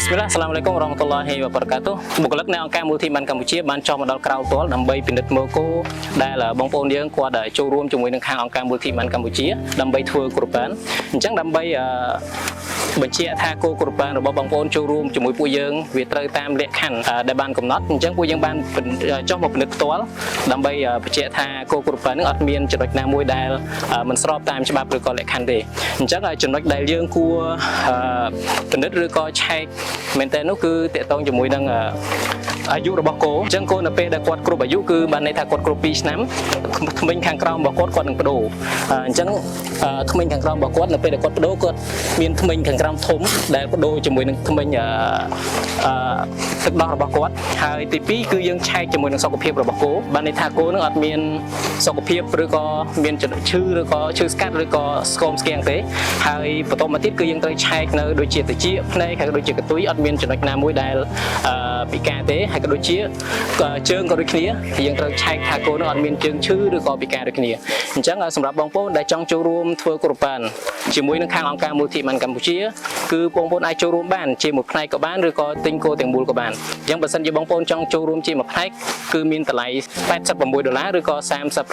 Bismillah, Assalamualaikum warahmatullahi wabarakatuh. បុគ្គលិកនៅអង្គការមូលនិធិបានកម្ពុជាបានចុះមកដល់ក្រៅទាល់ដើម្បីពិនិត្យមើលគោដែលបងប្អូនយើងគាត់ចូលរួមជាមួយនឹងខាងអង្គការមូលនិធិបានកម្ពុជាដើម្បីធ្វើគ្រប់បានអញ្ចឹងដើម្បីបញ្ជាក់ថាគោគ្រប់បានរបស់បងប្អូនចូលរួមជាមួយពួកយើងវាត្រូវតាមលក្ខខណ្ឌដែលបានកំណត់អញ្ចឹងពួកយើងបានចុះមកពិនិត្យផ្ទាល់ដើម្បីបញ្ជាក់ថាគោគ្រប់បាននឹងអត់មានចំណុចណាមួយដែលមិនស្របតាមច្បាប់ឬក៏លក្ខខណ្ឌទេអញ្ចឹងចំណុចដែលយើងគួរពិនិត្យឬក៏ឆែកមែនតើនោះគឺតកតងជាមួយនឹងអាយុរបស់គោអញ្ចឹងគោនៅពេលដែលគាត់គ្រប់អាយុគឺបានន័យថាគាត់គ្រប់2ឆ្នាំក្មេងខាងក្រោមរបស់គាត់នឹងបដូរអញ្ចឹងក្មេងខាងក្រោមរបស់គាត់នៅពេលដែលគាត់បដូរគាត់មានក្មេងខាងក្រោមធំដែលបដូរជាមួយនឹងក្មេងទឹកដោះរបស់គាត់ហើយទី2គឺយើងឆែកជាមួយនឹងសុខភាពរបស់គោបានន័យថាគោនឹងអត់មានសុខភាពឬក៏មានចំណុចឈឺឬក៏ឈឺស្កាត់ឬក៏ស្គមស្គាំងទេហើយបន្តមកទៀតគឺយើងត្រូវឆែកនៅដូចជាតិចភ្នែកហើយដូចជាកន្ទុយអត់មានចំណុចណាមួយដែលពិការទេហើយក៏ដូចជាជើងក៏ដូចគ្នាយើងត្រូវឆែកថាគោនឹងអត់មានជើងឈឺឬក៏ពិការដូចគ្នាអញ្ចឹងសម្រាប់បងប្អូនដែលចង់ចូលរួមធ្វើគោរពបានជាមួយនឹងខាងអង្គការមូលនិធិបានកម្ពុជាគឺបងប្អូនអាចចូលរួមបានជាមួយផ្នែកក៏បានឬក៏ទិញគោទាំងមូលក៏បានអញ្ចឹងបើសិនជាបងប្អូនចង់ចូលរួមជាមួយផ្នែកគឺមានតម្លៃ$86ឬក៏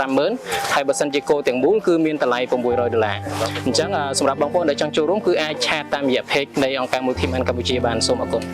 350000ហើយបើសិនជាគោទាំងមូលគឺមានតម្លៃ$600អញ្ចឹងសម្រាប់បងប្អូនដែលចង់ចូលរួមគឺអាចឆាតតាមរយៈ page នៃអង្គការមូលនិធិបានកម្ពុជាបានសូមអរគុណ